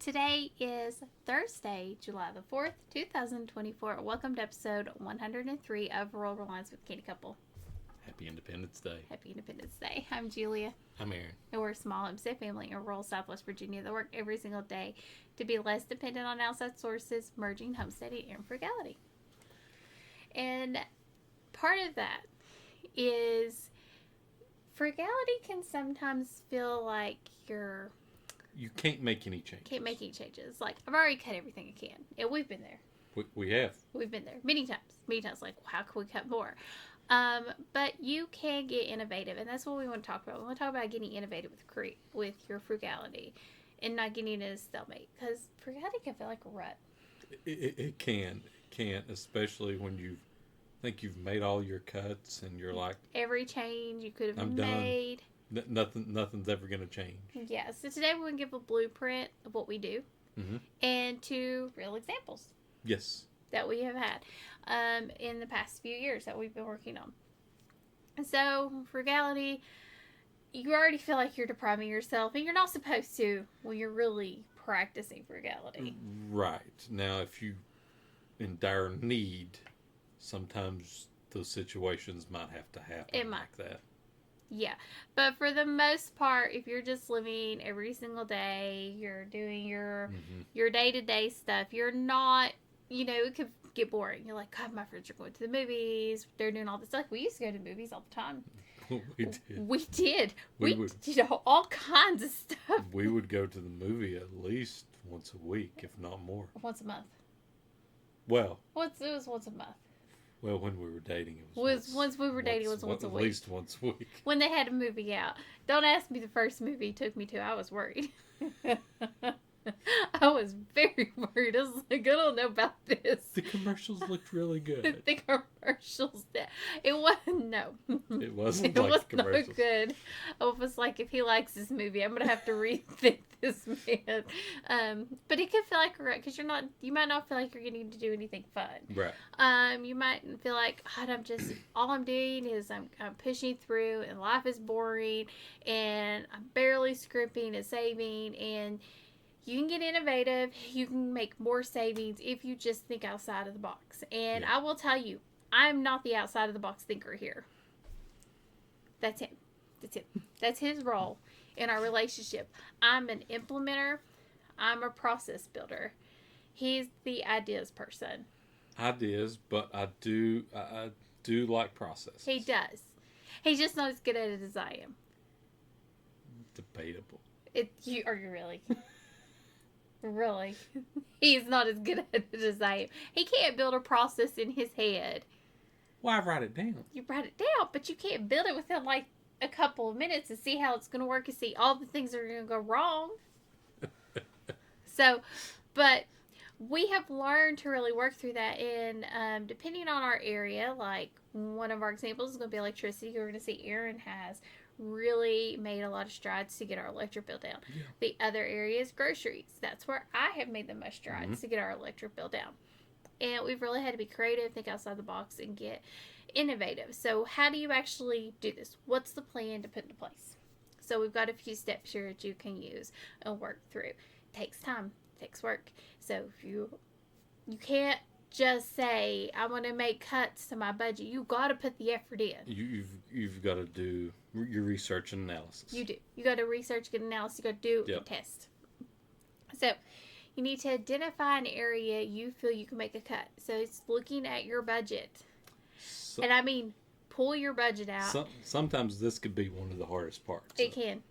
Today is Thursday, July the 4th, 2024. Welcome to episode 103 of Rural Reliance with Katie Couple. Happy Independence Day. Happy Independence Day. I'm Julia. I'm Aaron. And we're a small homestead family in rural Southwest Virginia that work every single day to be less dependent on outside sources, merging homesteading and frugality. And part of that is frugality can sometimes feel like You can't make any changes. Can't make any changes. Like, I've already cut everything I can. And we've been there. We have. We've been there many times. Many times, like, how can we cut more? But you can get innovative, and that's what we want to talk about. We want to talk about getting innovative with your frugality and not getting in a stalemate. Because frugality can feel like a rut. It can. It can, especially when you think you've made all your cuts and you're like, every change you could have I'm made. done. Nothing's ever going to change. Yeah, so today we're going to give a blueprint of what we do and 2 real examples. Yes. That we have had in the past few years that we've been working on. So, frugality, you already feel like you're depriving yourself, and you're not supposed to when you're really practicing frugality. Right. Now, if you in dire need, sometimes those situations might have to happen. It might. Like that. Yeah, but for the most part, if you're just living every single day, you're doing your day-to-day stuff, you're not, it could get boring. You're like, God, my friends are going to the movies. They're doing all this stuff. We used to go to the movies all the time. We did. We did all kinds of stuff. We would go to the movie at least once a week, if not more. Once a month. Well. It was once a month. Well, when we were dating, it was once we were dating, it was once a week. At least once a week. When they had a movie out. Don't ask me the first movie took me to. I was worried. I was very worried. I was like, I don't know about this. The commercials looked really good. The commercials did. It wasn't, no. It wasn't it like was the commercials. Not good. I was like, if he likes this movie, I'm going to have to rethink this man. But it could feel like a rut because you might not feel like you're getting to do anything fun. Right. You might feel like, God, all I'm doing is I'm pushing through and life is boring and I'm barely scrimping and saving, and you can get innovative. You can make more savings if you just think outside of the box. And I will tell you, I'm not the outside of the box thinker here. That's him. That's his role in our relationship. I'm an implementer. I'm a process builder. He's the ideas person. Ideas, but I do like processes. He does. He's just not as good at it as I am. Debatable. Are you really? Really? He's not as good at it as I am. He can't build a process in his head. Well, I write it down. You write it down, but you can't build it within like a couple of minutes and see how it's going to work and see all the things that are going to go wrong. But we have learned to really work through that, and depending on our area, like one of our examples is going to be electricity. We're going to see Aaron has really made a lot of strides to get our electric bill down. Yeah. The other area is groceries. That's where I have made the most strides to get our electric bill down. And we've really had to be creative, think outside the box, and get innovative. So how do you actually do this? What's the plan to put into place? So we've got a few steps here that you can use and work through. It takes time. It takes work. So if you can't just say, I want to make cuts to my budget. You got to put the effort in. You've got to do your research and analysis. You do. You got to research, get analysis. You got to do a test. So you need to identify an area you feel you can make a cut. So it's looking at your budget. And I mean, pull your budget out. Sometimes this could be one of the hardest parts. It can.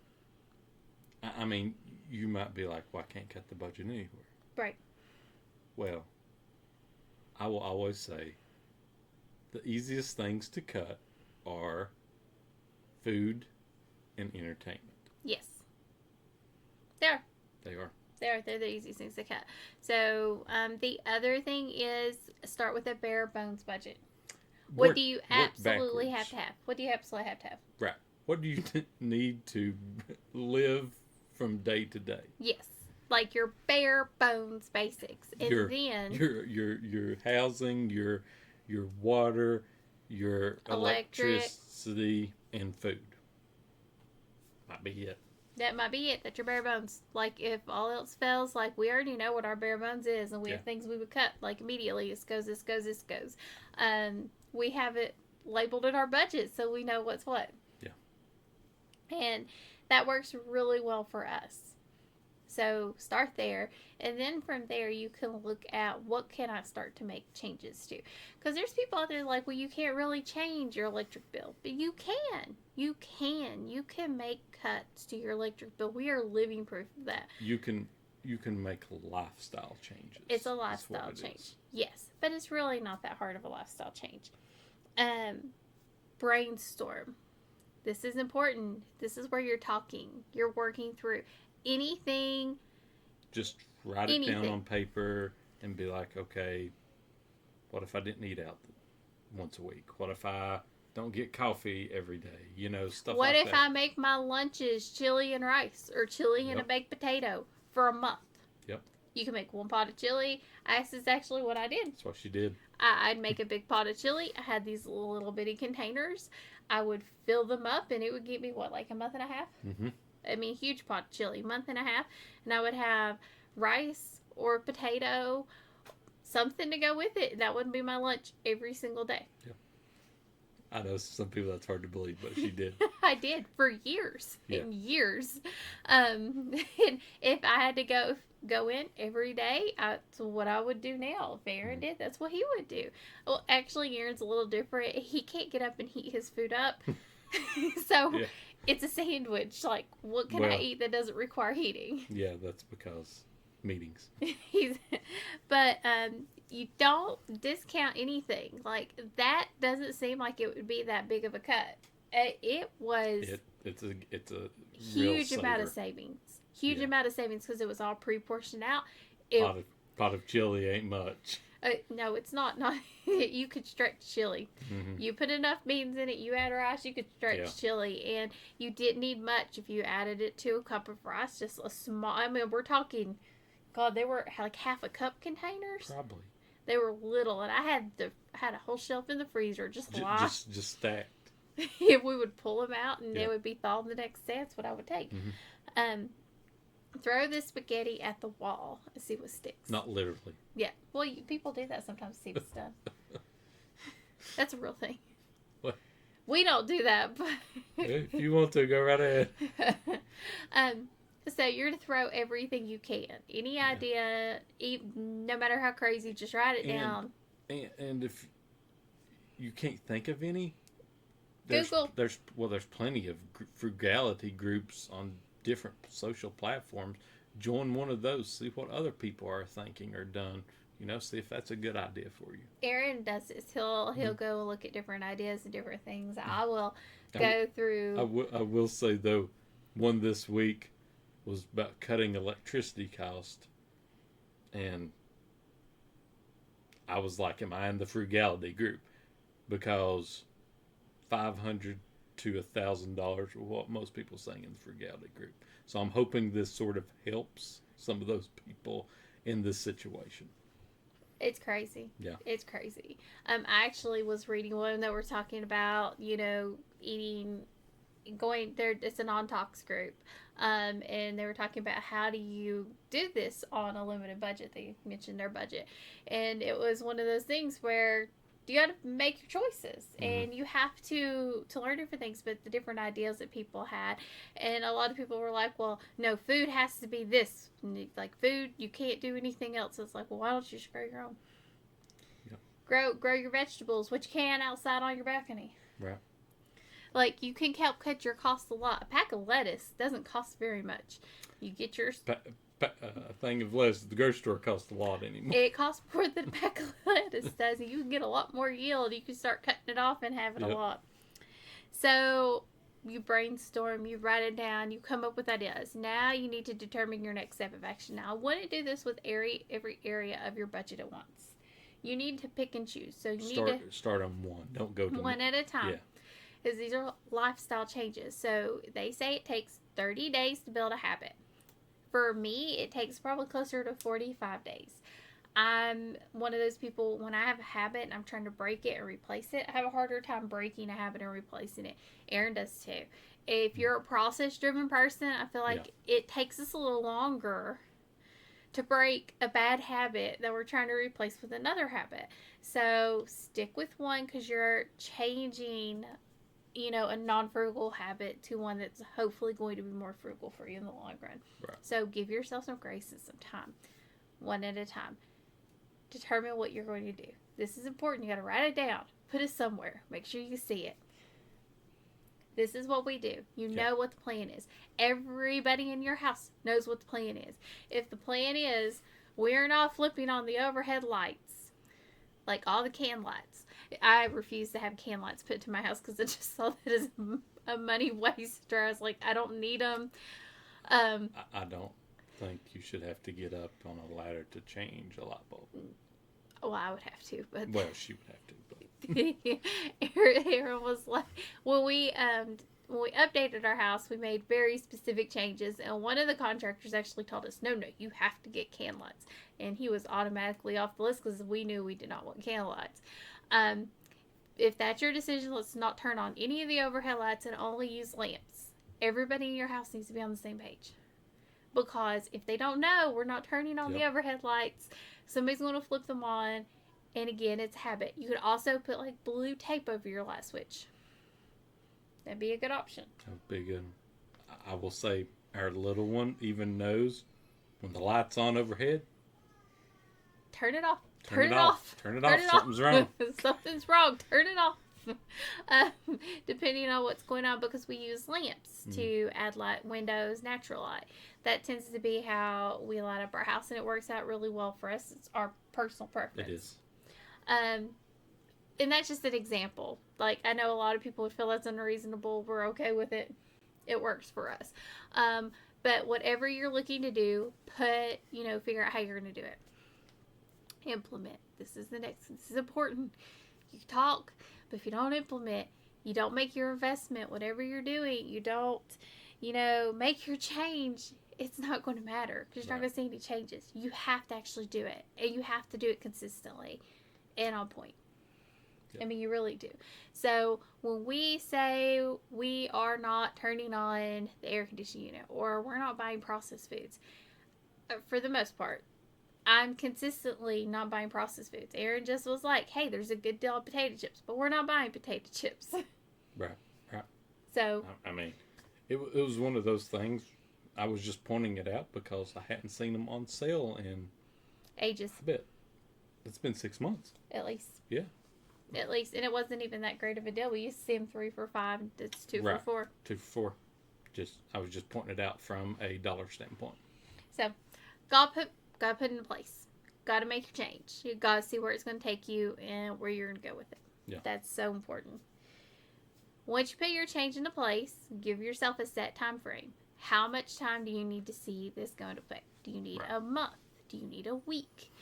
I mean, you might be like, well, I can't cut the budget anywhere. Right. Well, I will always say the easiest things to cut are food and entertainment. Yes. They are. They're the easiest things to cut. So the other thing is start with a bare bones budget. What do you absolutely have to have? What do you absolutely have to have? Right. What do you need to live from day to day? Yes. Like your bare bones basics. And then your housing, your water, your electricity, and food. Might be it. That might be it. That's your bare bones. Like, if all else fails, like, we already know what our bare bones is, and we Yeah. have things we would cut, like, immediately. This goes, this goes, this goes. We have it labeled in our budget, so we know what's what. Yeah. And that works really well for us. So start there, and then from there you can look at what can I start to make changes to. Because there's people out there like, well, you can't really change your electric bill, but you can. You can make cuts to your electric bill. We are living proof of that. You can make lifestyle changes. It's a lifestyle change, yes, but it's really not that hard of a lifestyle change. Brainstorm. This is important. This is where you're talking. You're working through anything. Just write it down on paper and be like, okay, what if I didn't eat out once a week? What if I don't get coffee every day? You know, stuff like that. What if I make my lunches chili and rice, or chili and a baked potato for a month? Yep. You can make one pot of chili. This is actually what I did. That's what she did. I'd make a big pot of chili. I had these little bitty containers. I would fill them up, and it would give me, what, like a month and a half? Mm-hmm. I mean, huge pot of chili, month and a half. And I would have rice or potato, something to go with it. And that would be my lunch every single day. Yeah. I know some people that's hard to believe, but she did. I did for years and years. And if I had to go in every day, that's what I would do now. If Aaron did, that's what he would do. Well, actually, Aaron's a little different. He can't get up and heat his food up. So it's a sandwich. Like, what can I eat that doesn't require heating? Yeah, that's because meetings. But you don't discount anything. Like, that doesn't seem like it would be that big of a cut. It was it's a huge real amount of savings. Huge amount of savings because it was all pre-portioned out. Pot of chili ain't much. No, it's not. You could stretch chili. Mm-hmm. You put enough beans in it, you add rice, you could stretch chili. And you didn't need much if you added it to a cup of rice. Just a small, I mean, we're talking, God, they were like half a cup containers. Probably. They were little, and I had a whole shelf in the freezer just stacked. If we would pull them out, and they would be thawed the next day. That's what I would take. Mm-hmm. Throw the spaghetti at the wall and see what sticks. Not literally. Yeah. Well, people do that sometimes to see what's done. That's a real thing. What? We don't do that, but If you want to, go right ahead. So you're to throw everything you can. Any idea, no matter how crazy, just write it down. And if you can't think of any, Google. There's plenty of frugality groups on different social platforms. Join one of those. See what other people are thinking or done. You know, see if that's a good idea for you. Aaron does this. He'll go look at different ideas and different things. I will go through. I will say though, one this week was about cutting electricity cost, and I was like, "Am I in the frugality group?" Because $500 to $1,000 are what most people saying in the frugality group. So I'm hoping this sort of helps some of those people in this situation. It's crazy. Yeah. It's crazy. I actually was reading one that we're talking about, going there. It's a non-tox group. And they were talking about how do you do this on a limited budget. They mentioned their budget. And it was one of those things where you got to make your choices, and you have to learn different things, but the different ideas that people had. And a lot of people were like, well, no, food has to be this. Like, food, you can't do anything else. It's like, well, why don't you just grow your own? Yeah. Grow your vegetables, which you can outside on your balcony. Right. Like, you can help cut your costs a lot. A pack of lettuce doesn't cost very much. You get yours. A thing of lettuce at the grocery store costs a lot anymore. It costs more than a pack of lettuce does. You can get a lot more yield. You can start cutting it off and having a lot. So you brainstorm, you write it down, you come up with ideas. Now you need to determine your next step of action. Now, I wouldn't do this with every area of your budget at once. You need to pick and choose. So you need to start on one. Don't go to one at a time. Yeah. Because these are lifestyle changes. So they say it takes 30 days to build a habit. For me, it takes probably closer to 45 days. I'm one of those people, when I have a habit and I'm trying to break it and replace it, I have a harder time breaking a habit and replacing it. Aaron does too. If you're a process driven person, I feel Yeah. like it takes us a little longer to break a bad habit that we're trying to replace with another habit. So stick with one because you're changing, a non-frugal habit to one that's hopefully going to be more frugal for you in the long run. Right. So give yourself some grace and some time, one at a time. Determine what you're going to do. This is important. You got to write it down, put it somewhere, make sure you see it. This is what we do. You know what the plan is. Everybody in your house knows what the plan is. If the plan is we're not flipping on the overhead lights, like all the can lights, I refuse to have can lights put to my house because I just saw that as a money waster. I was like, I don't need them. I don't think you should have to get up on a ladder to change a light bulb. Well, I would have to, but Well, she would have to. But Aaron was like, when we updated our house, we made very specific changes, and one of the contractors actually told us, no, you have to get can lights, and he was automatically off the list because we knew we did not want can lights. If that's your decision, let's not turn on any of the overhead lights and only use lamps. Everybody in your house needs to be on the same page, because if they don't know we're not turning on the overhead lights, somebody's going to flip them on. And again, it's habit. You could also put like blue tape over your light switch. That'd be a good option. that would be good. I will say our little one even knows when the light's on overhead. Turn it off. Turn it off. Turn it off. Something's wrong. Something's wrong. Turn it off. Depending on what's going on, because we use lamps to add light, windows, natural light. That tends to be how we light up our house, and it works out really well for us. It's our personal preference. It is. And that's just an example. Like, I know a lot of people would feel that's unreasonable. We're okay with it. It works for us. But whatever you're looking to do, figure out how you're going to do it. Implement. This is important. You talk, but if you don't implement, you don't make your investment, whatever you're doing, you don't, make your change, it's not going to matter because you're not going to see any changes. You have to actually do it, and you have to do it consistently and on point. Yep. I mean, you really do. So when we say we are not turning on the air conditioning unit or we're not buying processed foods, for the most part, I'm consistently not buying processed foods. Aaron just was like, hey, there's a good deal on potato chips, but we're not buying potato chips. Right. So, I mean, it was one of those things. I was just pointing it out because I hadn't seen them on sale in ages. I bet. It's been 6 months. At least. Yeah. At least. And it wasn't even that great of a deal. We used to see them 3 for $5. It's 2 for $4. 2 for $4. I was just pointing it out from a dollar standpoint. So, gotta put into place. Gotta make your change. You gotta see where it's going to take you and where you're going to go with it. Yeah. That's so important. Once you put your change into place, give yourself a set time frame. How much time do you need to see this go into effect? Do you need a month? Do you need a week?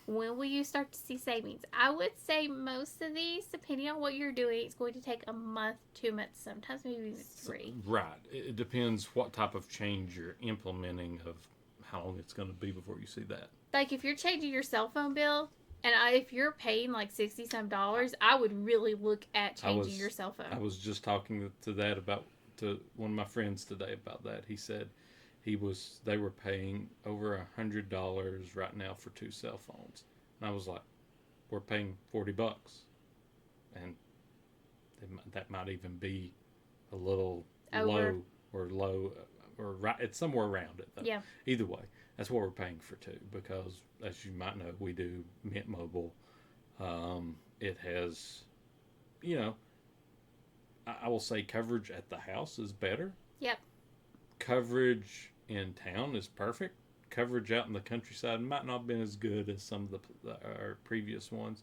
When will you start to see savings? I would say most of these, depending on what you're doing, it's going to take a month, 2 months, sometimes maybe even 3. Right. It depends what type of change you're implementing of how long it's going to be before you see that. Like if you're changing your cell phone bill, and if you're paying like $60-some, I would really look at changing your cell phone. I was just talking to one of my friends today about that. He said they were paying over $100 right now for 2 cell phones. And I was like, we're paying $40. And that might even be a little low or right. It's somewhere around it though. Yeah. Either way, that's what we're paying for 2 because as you might know, we do Mint Mobile. It has, I will say coverage at the house is better. Yep. Coverage in town is perfect. Coverage out in the countryside might not have been as good as some of our previous ones,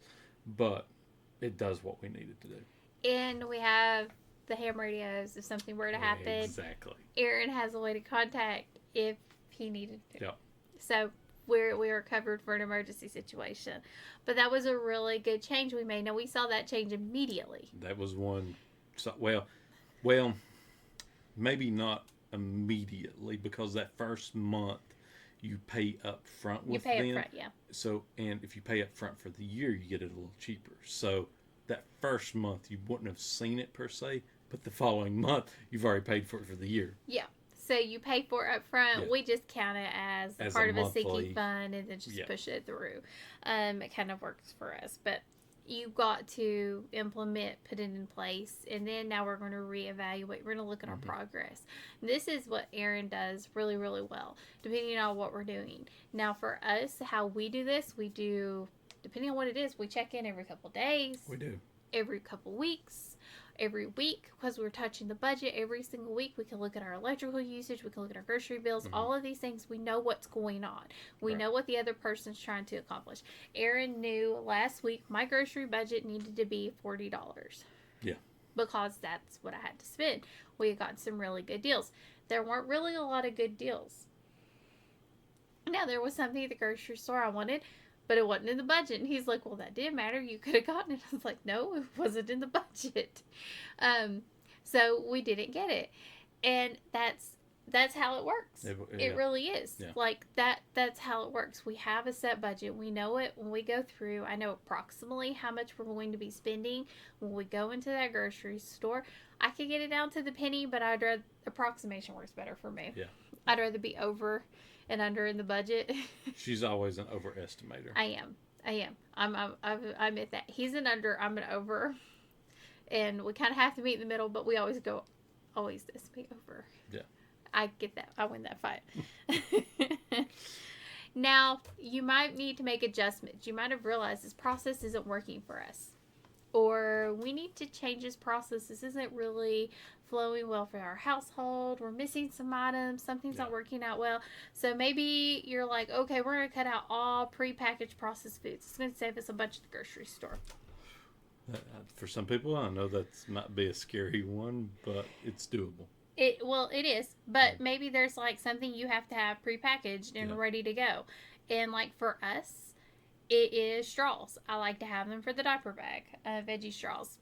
but it does what we needed to do. And we have the ham radios if something were to happen. Exactly. Aaron has a way to contact if he needed to. Yep. So we are covered for an emergency situation. But that was a really good change we made. Now, we saw that change immediately. That was one. So, well, maybe not immediately because that first month you pay up front with them. You pay up front, yeah. So, and if you pay up front for the year, you get it a little cheaper. So that first month you wouldn't have seen it per se but the following month you've already paid for it for the year. Yeah. So you pay for it up front. Yeah. We just count it as As part a of a monthly- sinking fund and then just Yeah. push it through. It kind of works for us. But you got to implement, put it in place, and then now we're going to reevaluate. We're going to look at our progress. This is what Erin does really, really well, depending on what we're doing. Now, for us, how we do this, we do, depending on what it is, we check in every couple days. We do. Every couple weeks, every week, because we're touching the budget every single week. We can look at our electrical usage, we can look at our grocery bills, all of these things. We know what's going on. We know what the other person's trying to accomplish. Erin knew last week my grocery budget needed to be $40. Yeah. Because that's what I had to spend. We had gotten some really good deals. There weren't really a lot of good deals. Now, there was something at the grocery store I wanted, but it wasn't in the budget. And he's like, well, that didn't matter. You could have gotten it. I was like, no, it wasn't in the budget. So we didn't get it. And that's how it works. It really is. Yeah. Like that's how it works. We have a set budget. We know it when we go through. I know approximately how much we're going to be spending when we go into that grocery store. I could get it down to the penny, but I'd rather approximation works better for me. Yeah. I'd rather be over and under in the budget. She's always an overestimator. I am. I admit that. He's an under, I'm an over. And we kind of have to meet in the middle, but we always estimate over. Yeah. I get that. I win that fight. Now, you might need to make adjustments. You might have realized this process isn't working for us. Or we need to change this process. This isn't really flowing well for our household. We're missing some items. Something's not working out well. So maybe you're like, okay, we're going to cut out all prepackaged processed foods. It's going to save us a bunch at the grocery store. For some people, I know that might be a scary one, but it's doable. It is. But maybe there's like something you have to have prepackaged and ready to go. And like for us, it is straws. I like to have them for the diaper bag, veggie straws.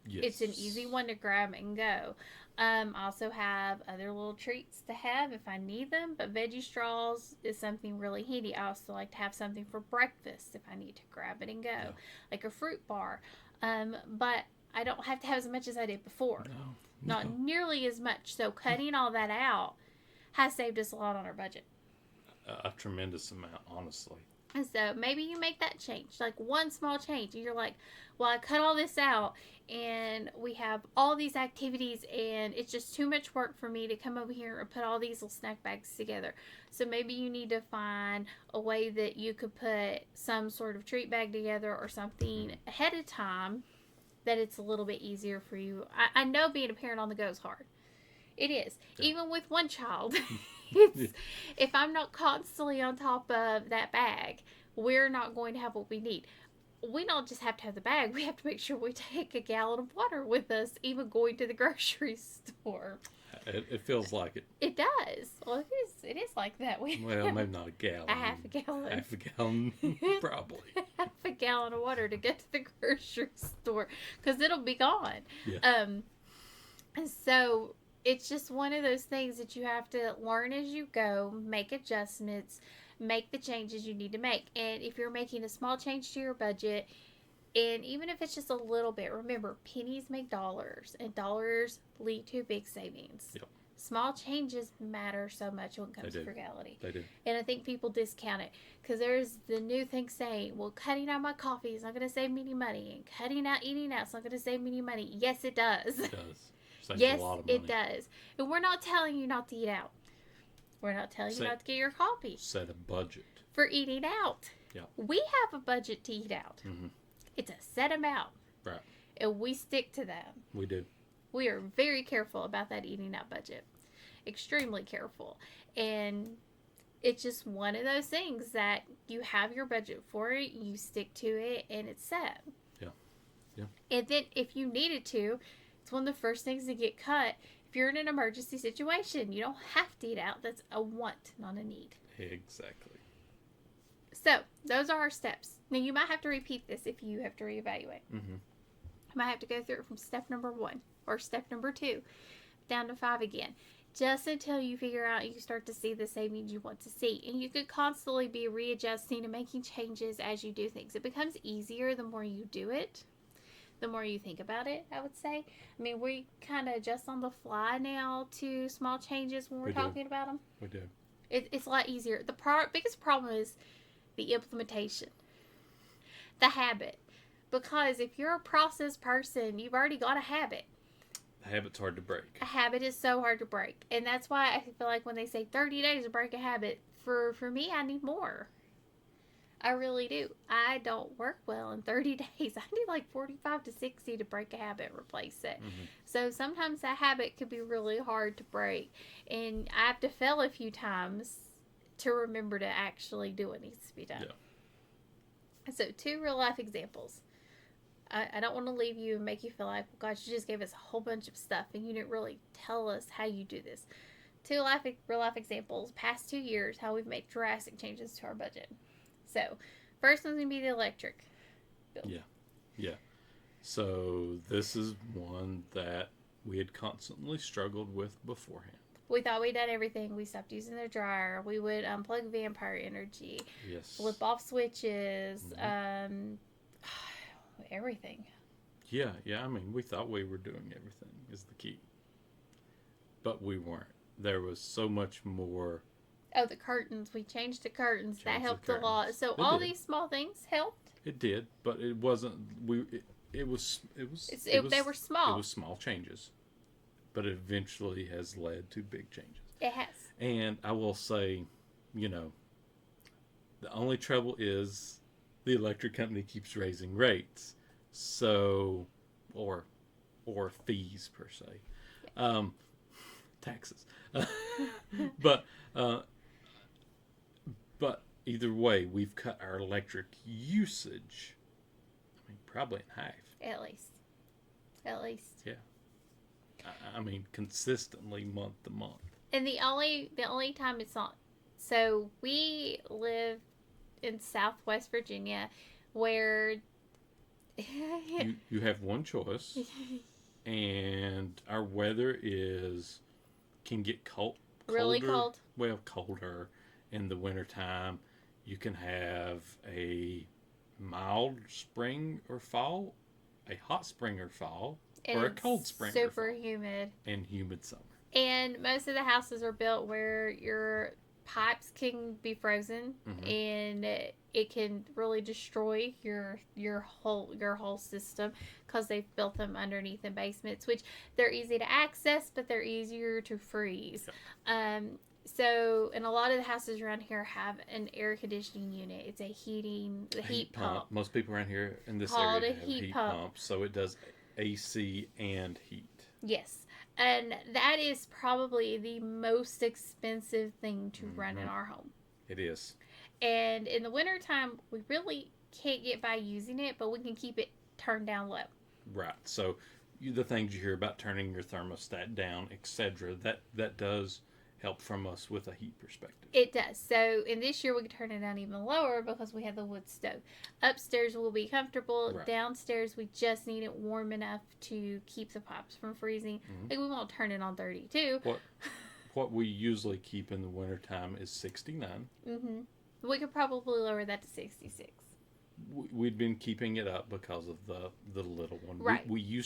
Yes. It's an easy one to grab and go. I also have other little treats to have if I need them, but veggie straws is something really handy. I also like to have something for breakfast if I need to grab it and go, like a fruit bar. But I don't have to have as much as I did before. No. Not nearly as much. So cutting all that out has saved us a lot on our budget. A tremendous amount, honestly. And so maybe you make that change, like one small change. And you're like, well, I cut all this out and we have all these activities and it's just too much work for me to come over here and put all these little snack bags together. So maybe you need to find a way that you could put some sort of treat bag together or something ahead of time that it's a little bit easier for you. I know being a parent on the go is hard. It is. Yeah. Even with one child. If I'm not constantly on top of that bag, we're not going to have what we need. We don't just have to have the bag. We have to make sure we take a gallon of water with us, even going to the grocery store. It feels like it. It does. Well, it is like that. Well, maybe not a gallon. A half a gallon. Half a gallon, probably. Half a gallon of water to get to the grocery store, because it'll be gone. Yeah. And so it's just one of those things that you have to learn as you go, make adjustments, make the changes you need to make. And if you're making a small change to your budget, and even if it's just a little bit, remember, pennies make dollars, and dollars lead to big savings. Yep. Small changes matter so much when it comes to frugality. They do. And I think people discount it because there's the new thing saying, well, cutting out my coffee is not going to save me any money, and cutting out eating out is not going to save me any money. Yes, it does. It does. Saves yes, a lot of money. it does. And we're not telling you not to eat out. We're not telling you not to get your coffee. Set a budget. For eating out. Yeah. We have a budget to eat out. Mm-hmm. It's a set amount. Right. And we stick to that. We do. We are very careful about that eating out budget. Extremely careful. And it's just one of those things that you have your budget for it, you stick to it, and it's set. Yeah. Yeah. And then if you needed to, it's one of the first things to get cut. If you're in an emergency situation, you don't have to eat out. That's a want, not a need. Exactly. So, those are our steps. Now, you might have to repeat this if you have to reevaluate. Mm-hmm. You might have to go through it from step number 1 or step number 2 down to 5 again. Just until you figure out you start to see the savings you want to see. And you could constantly be readjusting and making changes as you do things. It becomes easier the more you do it. the more you think about it, I would say. I mean, we kind of adjust on the fly now to small changes when we're We do. talking about them. We do. It's a lot easier. The biggest problem is the implementation, the habit. Because if you're a process person, you've already got a habit. A habit's hard to break. A habit is so hard to break. And that's why I feel like when they say 30 days to break a habit, for me, I need more. I really do. I don't work well in 30 days. I need like 45 to 60 to break a habit and replace it. Mm-hmm. So sometimes that habit could be really hard to break. And I have to fail a few times to remember to actually do what needs to be done. Yeah. So 2 real life examples. I don't want to leave you and make you feel like, well, gosh, you just gave us a whole bunch of stuff and you didn't really tell us how you do this. 2 real life examples, past 2 years, how we've made drastic changes to our budget. So, first one's going to be the electric bill. Yeah. So, this is one that we had constantly struggled with beforehand. We thought we'd done everything. We stopped using the dryer. We would unplug vampire energy. Yes. Flip off switches. Mm-hmm. Everything. Yeah. I mean, we thought we were doing everything is the key. But we weren't. There was so much more. Oh, the curtains. We changed the curtains. That helped a lot. So all these small things helped. It did, but it wasn't. They were small. It was small changes, but it eventually has led to big changes. It has. And I will say, the only trouble is the electric company keeps raising rates, so or fees per se, taxes, but either way, we've cut our electric usage. I mean, probably in half. At least. Yeah. I mean, consistently month to month. And the only time it's not. So we live in Southwest Virginia, where you have one choice, and our weather can get colder, really cold. Well, colder in the wintertime. You can have a mild spring or fall, a hot spring or fall, and or a cold spring or fall. Super humid. And humid summer. And most of the houses are built where your pipes can be frozen, mm-hmm. and it can really destroy your whole system because they've built them underneath in basements, which they're easy to access, but they're easier to freeze. Yeah. So, and a lot of the houses around here have an air conditioning unit. It's a heat pump. Most people around here in this area have heat pumps, so it does AC and heat. Yes. And that is probably the most expensive thing to mm-hmm. run in our home. It is. And in the wintertime, we really can't get by using it, but we can keep it turned down low. Right. So the things you hear about turning your thermostat down, etc., that does help from us with a heat perspective. It does. So in this year, we can turn it down even lower because we have the wood stove. Upstairs will be comfortable. Right. Downstairs, we just need it warm enough to keep the pipes from freezing. Mm-hmm. Like, we won't turn it on 32. What we usually keep in the wintertime is 69. Mm-hmm. We could probably lower that to 66. We'd been keeping it up because of the little one. Right. We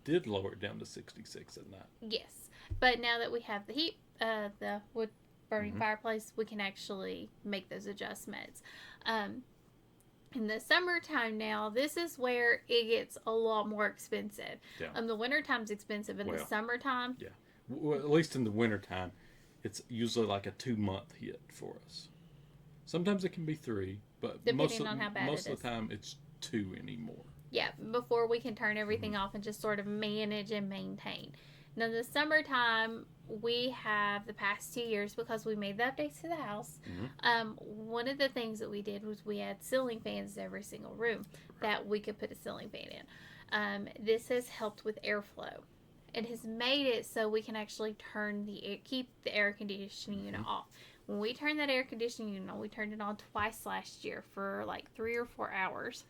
did lower it down to 66 at night. Yes. But now that we have the heat, the wood burning mm-hmm. fireplace, we can actually make those adjustments. In the summertime now, this is where it gets a lot more expensive. Yeah. The wintertime's expensive. In the summertime... Yeah. Well, at least in the wintertime, it's usually like a 2-month hit for us. Sometimes it can be 3, but most of the time it's 2 anymore. Yeah, before we can turn everything mm-hmm. off and just sort of manage and maintain. Now, in the summertime, we have the past 2 years, because we made the updates to the house, mm-hmm. One of the things that we did was we had ceiling fans in every single room that we could put a ceiling fan in. This has helped with airflow. It has made it so we can actually keep the air conditioning unit mm-hmm. off. When we turned that air conditioning unit on, we turned it on twice last year for like 3 or 4 hours.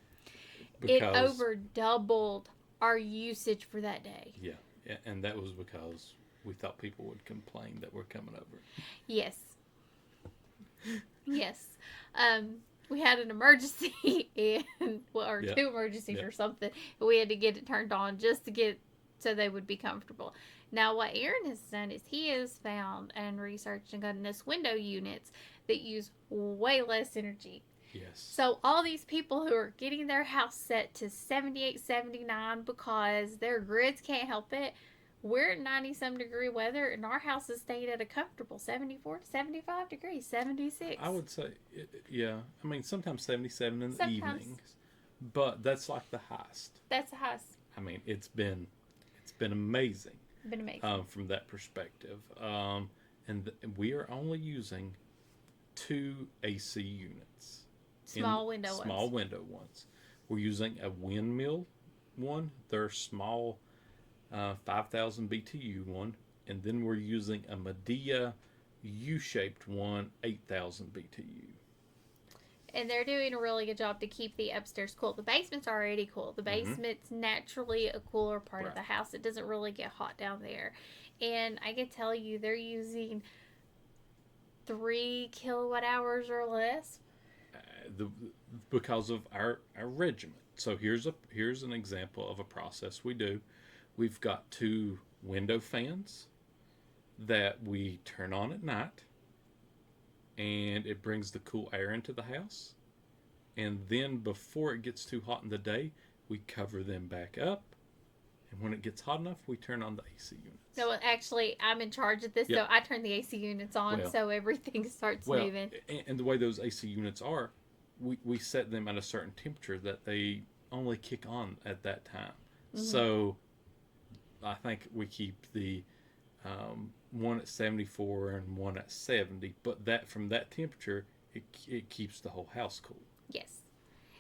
It over doubled our usage for that day. Yeah, and that was because we thought people would complain that we're coming over. Yes. Yes. We had an emergency and well, or Yep. two emergencies Yep. or something. And we had to get it turned on just to get so they would be comfortable. Now, what Aaron has done is he has found and researched and gotten us window units that use way less energy. Yes. So all these people who are getting their house set to 78, 79 because their grids can't help it, we're at 90 some degree weather and our house is staying at a comfortable 74 to 75 degrees, 76. I would say, yeah. I mean, sometimes 77 in the Sometimes evenings, but that's like the highest. that's the highest. I mean, it's been amazing Been amazing. from that perspective. We are only using two AC units. Small window Small ones. window ones. We're using a windmill one. They're small, 5,000 BTU one, and then we're using a Medea U-shaped one, 8,000 BTU. And they're doing a really good job to keep the upstairs cool. The basement's already cool. The Mm-hmm. basement's naturally a cooler part of Right. the house. It doesn't really get hot down there. And I can tell you they're using 3 kilowatt hours or less. The Because of our regiment. So here's an example of a process we do. We've got two window fans that we turn on at night, and it brings the cool air into the house. And then before it gets too hot in the day, we cover them back up. And when it gets hot enough, we turn on the AC units. So actually, I'm in charge of this, Yep. so I turn the AC units on Well- so everything starts Well, moving. and the way those AC units are, we set them at a certain temperature that they only kick on at that time. Mm-hmm. So I think we keep the one at 74 and one at 70, but that from that temperature, it keeps the whole house cool. Yes.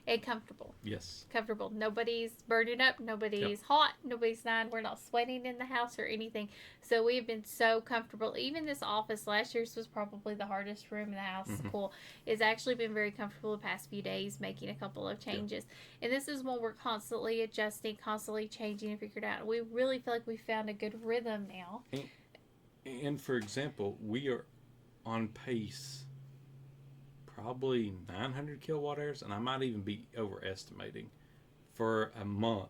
And comfortable. Yes. Comfortable. Nobody's burning up. Nobody's hot. Nobody's dying. We're not sweating in the house or anything. So we've been so comfortable. Even this office, last year's was probably the hardest room in the house. Mhm. Cool. It's actually been very comfortable the past few days, making a couple of changes. And this is one we're constantly adjusting, constantly changing and figured out. We really feel like we found a good rhythm now. And for example, we are on pace probably 900 kilowatt hours, and I might even be overestimating, for a month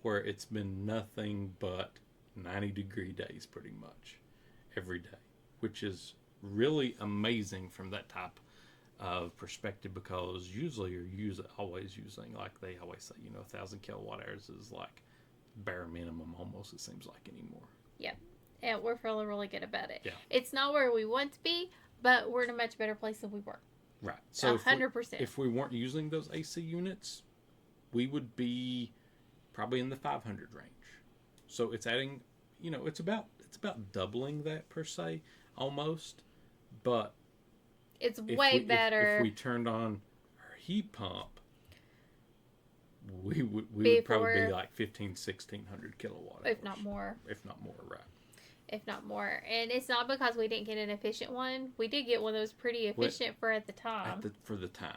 where it's been nothing but 90-degree days pretty much every day, which is really amazing from that type of perspective, because usually you're always using, like they always say, 1,000 kilowatt hours is like bare minimum almost, it seems like, anymore. Yep. And we're feeling really good about it. Yeah. It's not where we want to be, but we're in a much better place than we were. Right. So 100%. if we weren't using those AC units, we would be probably in the 500 range. So it's adding, it's about doubling that per se, almost. But It's way better. If we turned on our heat pump, we would Before- probably be like 1,600 kilowatt hours. if not more. If not more, right. If not more. And it's not because we didn't get an efficient one. We did get one that was pretty efficient for at the time. For the time.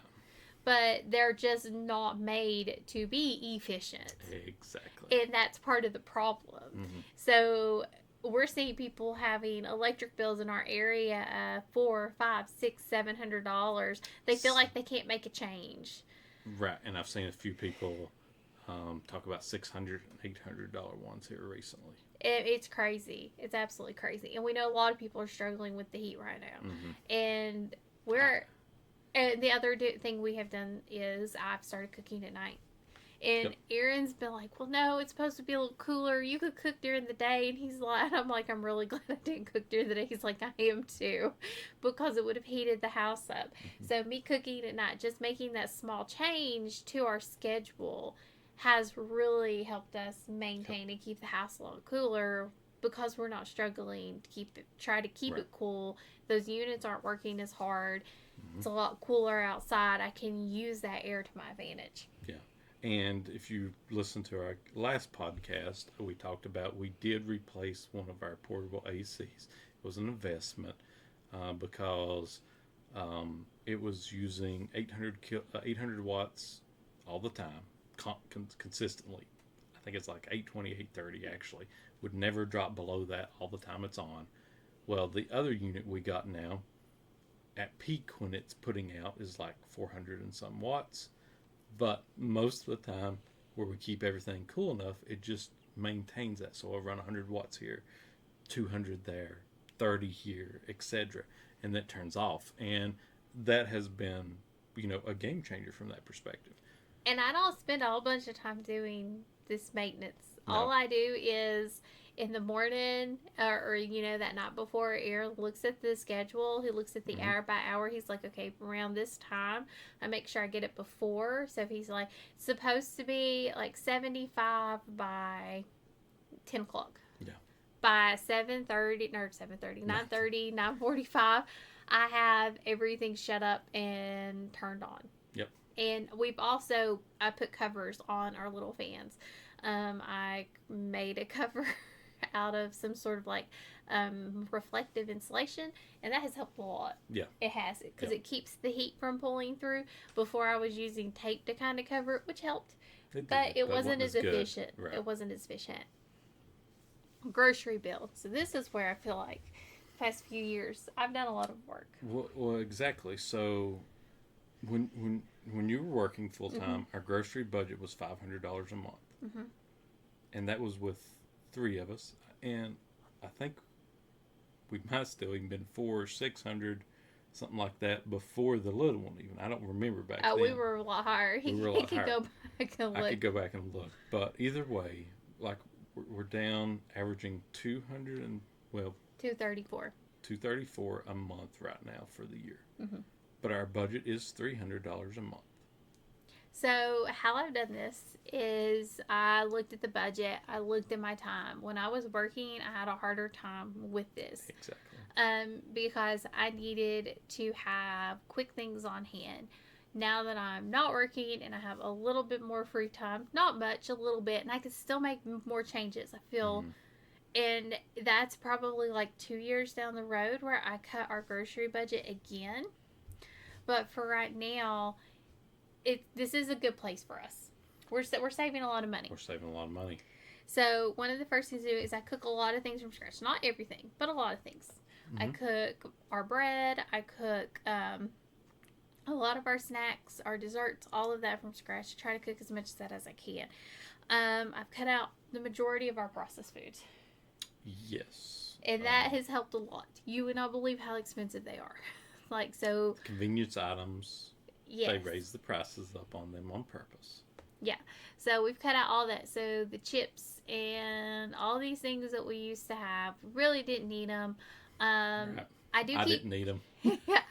But they're just not made to be efficient. Exactly. And that's part of the problem. Mm-hmm. So we're seeing people having electric bills in our area $400, $500, $600, $700. They feel like they can't make a change. Right, and I've seen a few people talk about $600 and $800 ones here recently. It's crazy. It's absolutely crazy. And we know a lot of people are struggling with the heat right now. Mm-hmm. And and the other thing we have done is I've started cooking at night. And Yep. Aaron's been like, well, no, it's supposed to be a little cooler. You could cook during the day. And he's like, I'm like, I'm really glad I didn't cook during the day. He's like, I am too, because it would have heated the house up. Mm-hmm. So me cooking at night, just making that small change to our schedule has really helped us maintain and keep the house a little cooler, because we're not struggling to try to keep Right. it cool. Those units aren't working as hard. Mm-hmm. It's a lot cooler outside. I can use that air to my advantage. Yeah. And if you listen to our last podcast, we talked about we did replace one of our portable ACs. It was an investment because it was using 800 watts all the time, consistently. I think it's like 820, 830 actually. Would never drop below that all the time it's on. Well, the other unit we got now at peak when it's putting out is like 400 and some watts. But most of the time, where we keep everything cool enough, it just maintains that. So I'll run 100 watts here, 200 there, 30 here, etc. And that turns off. And that has been, a game changer from that perspective. And I don't spend a whole bunch of time doing this maintenance. All No. I do is in the morning or that night before, Aaron looks at the schedule. He looks at the Mm-hmm. hour by hour. He's like, okay, around this time, I make sure I get it before. So if he's like, supposed to be like 75 by 10 o'clock. Yeah. By 7:30, no, 7:30, 9:30, 9:45, I have everything shut up and turned on. Yep. And I put covers on our little fans. I made a cover out of some sort of like reflective insulation, and that has helped a lot. Yeah. It has, because Yeah. it keeps the heat from pulling through. Before I was using tape to kind of cover it, which helped, but it wasn't as efficient. Right. It wasn't as efficient. Grocery bill. So this is where I feel like the past few years I've done a lot of work. Well, exactly. So when you were working full time, our grocery budget was $500 a month, Mm-hmm. and that was with three of us. And I think we might still even been 400 or 600, something like that, before the little one. Even I don't remember back then. We were a lot higher. We were a He lot could higher. go back and look. I could go back and look, but either way, like we're down averaging 200 and 234. 234 a month right now for the year. Mm-hmm. But our budget is $300 a month. So how I've done this is I looked at the budget. I looked at my time. When I was working, I had a harder time with this. Exactly. Because I needed to have quick things on hand. Now that I'm not working and I have a little bit more free time, not much, a little bit, and I can still make more changes, I feel. And that's probably like 2 years down the road where I cut our grocery budget again. But for right now, this is a good place for us. We're saving a lot of money. We're saving a lot of money. So one of the first things to do is I cook a lot of things from scratch. Not everything, but a lot of things. I cook our bread. I cook a lot of our snacks, our desserts, all of that from scratch. I try to cook as much of that as I can. I've cut out the majority of our processed foods. Yes. And that has helped a lot. You would not believe how expensive they are. Like, so... Convenience items. Yes. They raise the prices up on them on purpose. Yeah. So we've cut out all that. So the chips and all these things that we used to have, really didn't need them. Right. I didn't need them.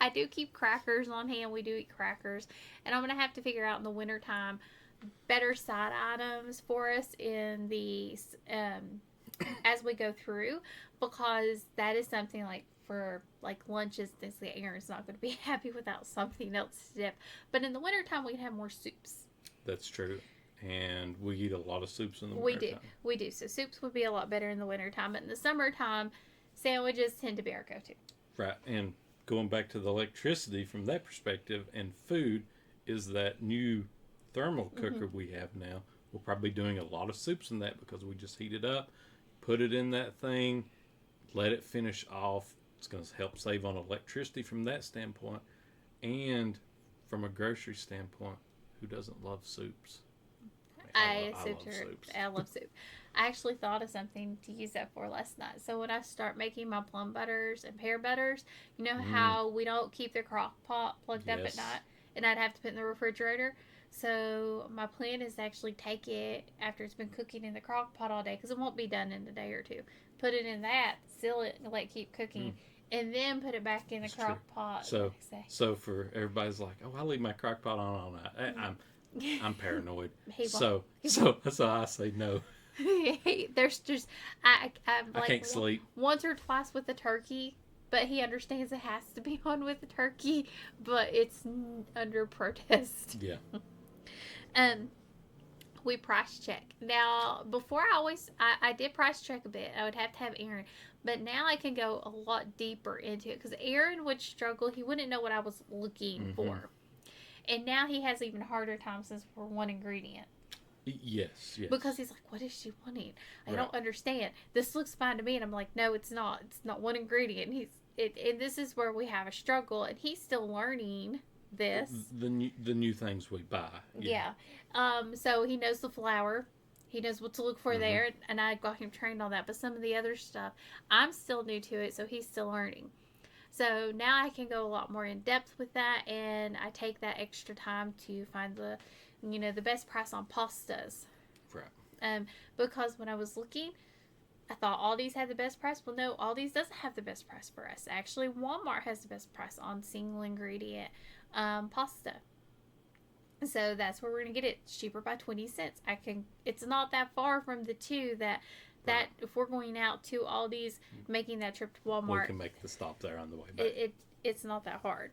I do keep crackers on hand. We do eat crackers. And I'm going to have to figure out in the wintertime better side items for us in the as we go through, because that is something like for like lunches, things like Aaron's not going to be happy without something else to dip. But in the wintertime, we can have more soups. That's true. And we eat a lot of soups in the We wintertime. We do. So soups would be a lot better in the wintertime. But in the summertime, sandwiches tend to be our go-to. Right. And going back to the electricity from that perspective and food is that new thermal cooker we have now. We're probably doing a lot of soups in that because we just heat it up, put it in that thing, let it finish off. It's going to help save on electricity from that standpoint. And from a grocery standpoint, who doesn't love soups? I love soups. I love soup. I actually thought of something to use that for last night. So when I start making my plum butters and pear butters, you know how we don't keep the crock pot plugged up at night, and I'd have to put it in the refrigerator. So my plan is to actually take it after it's been cooking in the crock pot all day, because it won't be done in a day or two. Put it in that, seal it, and let it keep cooking, and then put it back in the crock pot. So for everybody's like, oh, I leave my crock pot on all night. I'm paranoid. So I say no. There's just I'm like, I can't sleep once or twice with the turkey, but he understands it has to be on with the turkey, but it's under protest. Yeah. We price check. Now, before I did price check a bit. I would have to have Aaron, but now I can go a lot deeper into it, because Aaron would struggle. He wouldn't know what I was looking for. And now he has even harder time since we're one ingredient. Yes. Because he's like, what is she wanting? I don't understand. This looks fine to me. And I'm like, no, it's not. It's not one ingredient. and this is where we have a struggle, and he's still learning this. The new things we buy. Yeah. So he knows the flour. He knows what to look for there, and I got him trained on that. But some of the other stuff, I'm still new to it, so he's still learning. So now I can go a lot more in depth with that, and I take that extra time to find the best price on pastas. Right. Because when I was looking, I thought Aldi's had the best price. Well, no, Aldi's doesn't have the best price for us. Actually, Walmart has the best price on single ingredient pasta. So that's where we're gonna get it. It's cheaper by 20 cents. It's not that far from the two that Right. if we're going out to Aldi's, making that trip to Walmart, We can make the stop there on the way back. it's not that hard.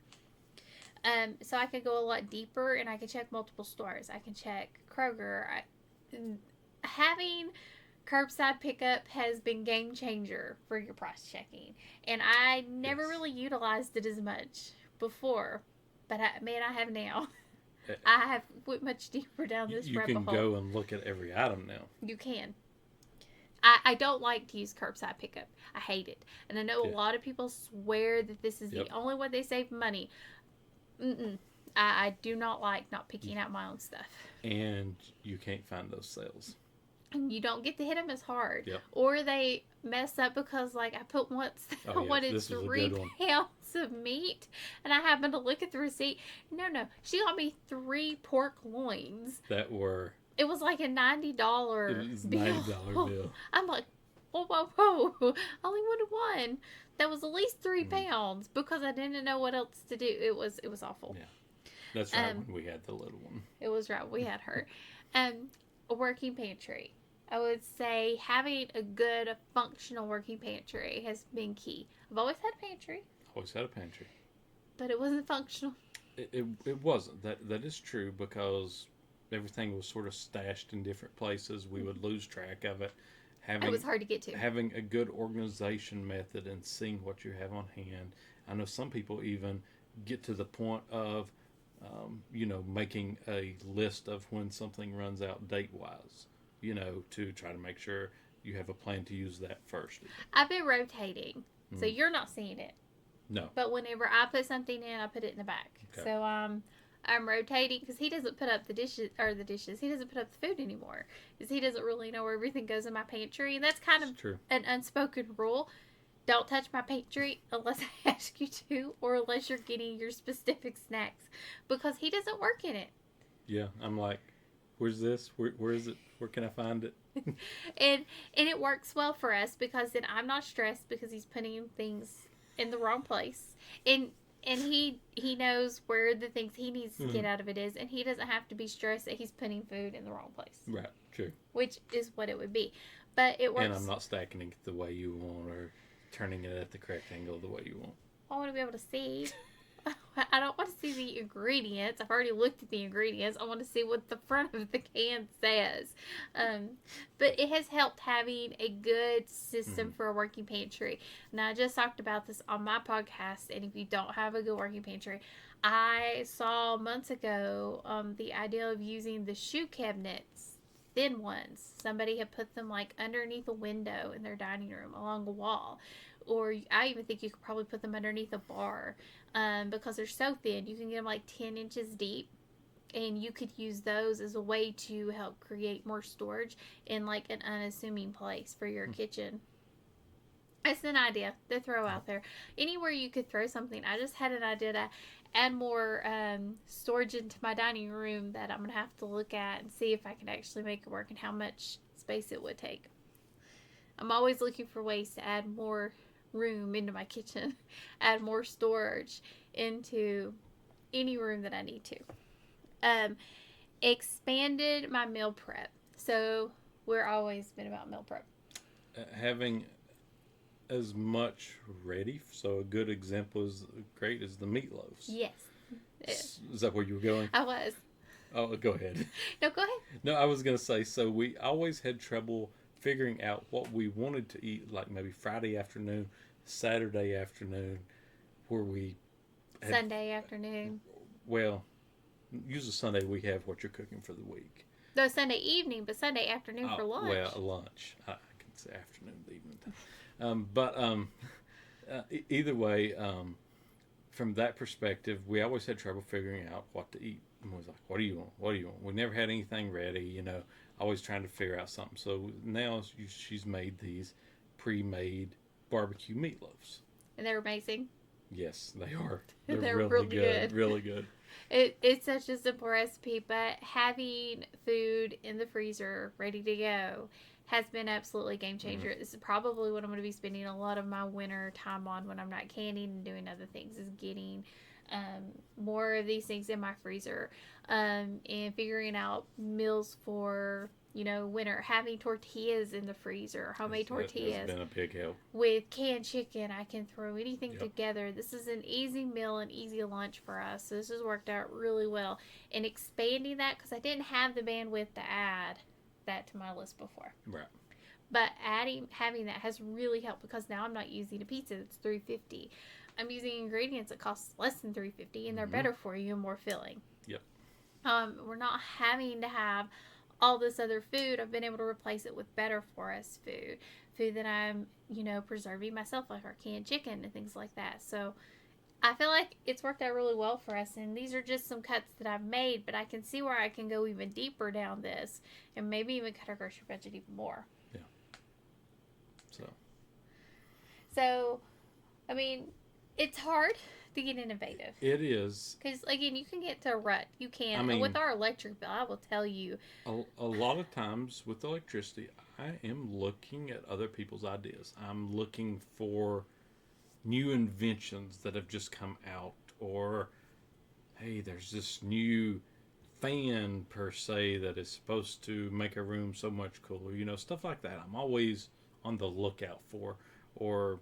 So I could go a lot deeper, and I can check multiple stores. I can check Kroger. Having curbside pickup has been game changer for your price checking, and I never Yes. really utilized it as much before, but I have now. Uh, I have went much deeper down this You rabbit can hole. go and look at every item now. You can. I don't like to use curbside pickup. I hate it. And I know a Yeah. lot of people swear that this is Yep. the only way they save money. I do not like not picking out my own stuff. And you can't find those sales. And you don't get to hit them as hard. Yep. Or they mess up because, like, I put once I Oh, yeah. wanted This was a 3 good one. pounds of meat, and I happened to look at the receipt. No. She got me 3 pork loins. That were It was like a $90 it was bill. $90 bill. I'm like, whoa. I only wanted one. That was at least 3 pounds because I didn't know what else to do. It was awful. Yeah. That's right when we had the little one. It was right. We had her. A working pantry. I would say having a good functional working pantry has been key. I've always had a pantry, Always had a pantry. but it wasn't functional. It wasn't. That is true because everything was sort of stashed in different places. We would lose track of it. It was hard to get to. Having a good organization method and seeing what you have on hand. I know some people even get to the point of, making a list of when something runs out date-wise, to try to make sure you have a plan to use that first. I've been rotating, so you're not seeing it. No. But whenever I put something in, I put it in the back. Okay. So I'm rotating because he doesn't put up the dishes. He doesn't put up the food anymore because he doesn't really know where everything goes in my pantry, and that's kind of True. an unspoken rule. Don't touch my pantry unless I ask you to, or unless you're getting your specific snacks, because he doesn't work in it. Yeah, I'm like, where's this? Where is it? Where can I find it? And it works well for us because then I'm not stressed because he's putting things in the wrong place, and he knows where the things he needs to get out of it is, and he doesn't have to be stressed that he's putting food in the wrong place. Right, true. Which is what it would be, but it works. And I'm not stacking it the way you want or turning it at the correct angle the way you want. I want to be able to see. I don't want to see the ingredients. I've already looked at the ingredients. I want to see what the front of the can says. But it has helped having a good system for a working pantry. Now, I just talked about this on my podcast, and if you don't have a good working pantry, I saw months ago the idea of using the shoe cabinets, thin ones. Somebody had put them like underneath a window in their dining room along a wall. Or I even think you could probably put them underneath a bar because they're so thin. You can get them like 10 inches deep, and you could use those as a way to help create more storage in like an unassuming place for your kitchen. It's an idea to throw out there. Anywhere you could throw something. I just had an idea to add more storage into my dining room that I'm going to have to look at and see if I can actually make it work and how much space it would take. I'm always looking for ways to add more room into my kitchen, add more storage into any room that I need to. Expanded my meal prep. So we're always been about meal prep. Having as much ready, so a good example is great is the meatloaves. Yes. Is that where you were going? I was. Oh, go ahead. No, go ahead. No, I was going to say, so we always had trouble figuring out what we wanted to eat, like maybe Friday afternoon, Saturday afternoon, where we had, Sunday afternoon. Well, usually Sunday we have what you're cooking for the week. No, Sunday evening, but Sunday afternoon for lunch. Well, lunch. I can say afternoon, evening time. Either way, from that perspective, we always had trouble figuring out what to eat. And we was like, what do you want? What do you want? We never had anything ready, always trying to figure out something. So now she's made these pre-made barbecue meatloaves. And they're amazing. Yes, they are. They're really, really good. good. Really good. It's such a simple recipe, but having food in the freezer ready to go has been absolutely a game changer. This is probably what I'm going to be spending a lot of my winter time on when I'm not canning and doing other things, is getting more of these things in my freezer, and figuring out meals for winter. Having tortillas in the freezer, homemade tortillas. Has been a big help. With canned chicken, I can throw anything Yep. together. This is an easy meal, an easy lunch for us. So this has worked out really well. And expanding that, because I didn't have the bandwidth to add that to my list before. Right. But having that has really helped, because now I'm not using a pizza that's $3.50. I'm using ingredients that cost less than $3.50, and they're better for you and more filling. Yep. We're not having to have all this other food. I've been able to replace it with better for us food that I'm preserving myself, like our canned chicken and things like that. So I feel like it's worked out really well for us, and these are just some cuts that I've made, but I can see where I can go even deeper down this and maybe even cut our grocery budget even more. Yeah. So I mean, it's hard to get innovative. It is. Because, again, you can get to a rut. You can. I mean, with our electric bill, I will tell you. A lot of times with electricity, I am looking at other people's ideas. I'm looking for new inventions that have just come out. Or, hey, there's this new fan, per se, that is supposed to make a room so much cooler. Stuff like that. I'm always on the lookout for. Or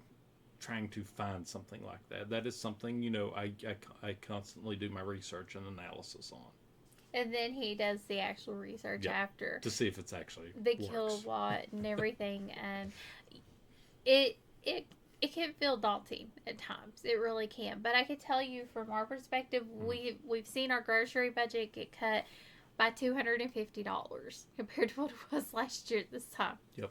trying to find something like that. That is something, I constantly do my research and analysis on. And then he does the actual research after. To see if it's actually the works. Kilowatt and everything. And it can feel daunting at times. It really can. But I can tell you from our perspective, we've seen our grocery budget get cut by $250 compared to what it was last year at this time. Yep.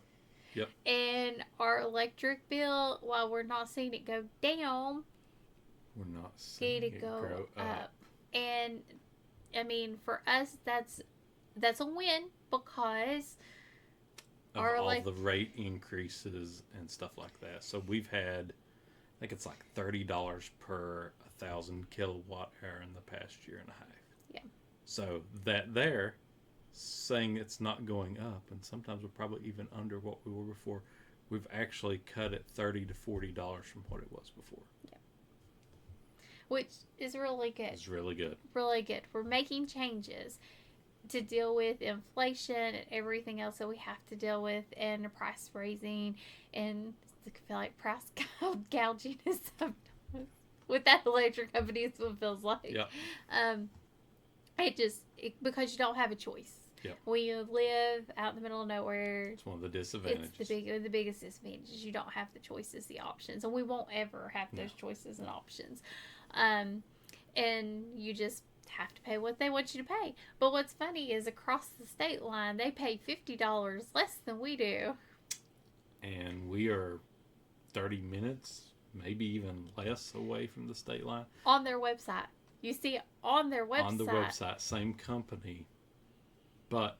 And our electric bill, while we're not seeing it go down, we're not seeing it grow up. And I mean, for us, that's a win, because of all the rate increases and stuff like that. So we've had, I think it's like $30 per 1,000 kilowatt hour in the past year and a half. Yeah. So that saying it's not going up, and sometimes we're probably even under what we were before, we've actually cut it $30 to $40 from what it was before. Yeah. Which is really good. It's really good. Really good. We're making changes to deal with inflation and everything else that we have to deal with, and the price raising, and I feel like price gouging is sometimes with that electric company, it's what it feels like. Yeah. Because you don't have a choice. Yeah. When you live out in the middle of nowhere, it's one of the disadvantages. It's the biggest disadvantage. You don't have the choices, the options, and we won't ever have those choices and options. And you just have to pay what they want you to pay. But what's funny is, across the state line, they pay $50 less than we do. And we are 30 minutes, maybe even less, away from the state line. On their website. You see on their website. On the website, same company. But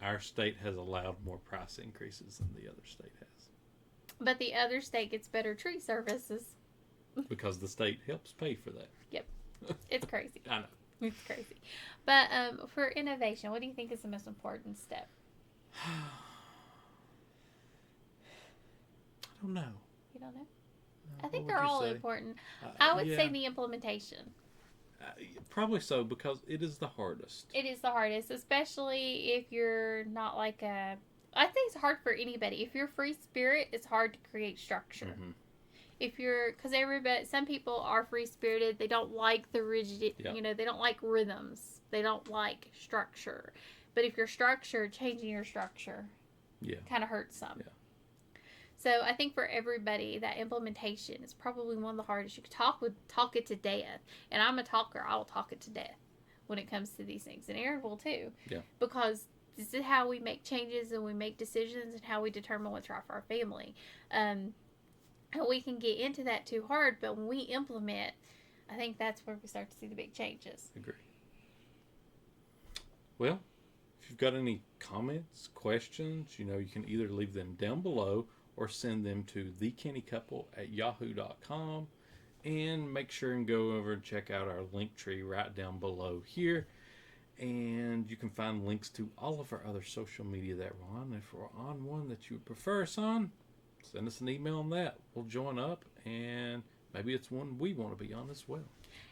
our state has allowed more price increases than the other state has. But the other state gets better tree services. Because the state helps pay for that. Yep. It's crazy. I know. It's crazy. But for innovation, what do you think is the most important step? I don't know. You don't know? I think they're all important. I would say the implementation. Probably so, because it is the hardest. It is the hardest, especially if you're not like a... I think it's hard for anybody. If you're free spirit, it's hard to create structure. Mm-hmm. If you're... Because some people are free-spirited. They don't like the rigid... Yeah. They don't like rhythms. They don't like structure. But if you're structured, changing your structure kind of hurts some. Yeah. So I think for everybody, that implementation is probably one of the hardest. You could talk it to death. And I'm a talker. I will talk it to death when it comes to these things. And Aaron will too. Yeah. Because this is how we make changes and we make decisions, and how we determine what's right for our family. And we can get into that too hard, but when we implement, I think that's where we start to see the big changes. Agree. Well, if you've got any comments, questions, you can either leave them down below or send them to thekennycouple@yahoo.com. And make sure and go over and check out our link tree right down below here. And you can find links to all of our other social media that we're on. If we're on one that you would prefer us on, send us an email on that. We'll join up, and maybe it's one we want to be on as well.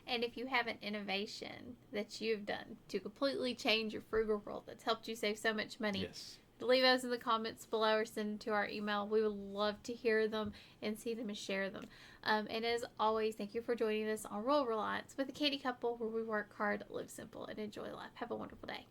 And if you have an innovation that you've done to completely change your frugal world that's helped you save so much money, Yes. leave those in the comments below or send them to our email. We would love to hear them and see them and share them. And as always, thank you for joining us on Rural Reliance with the Candy Couple, where we work hard, live simple, and enjoy life. Have a wonderful day.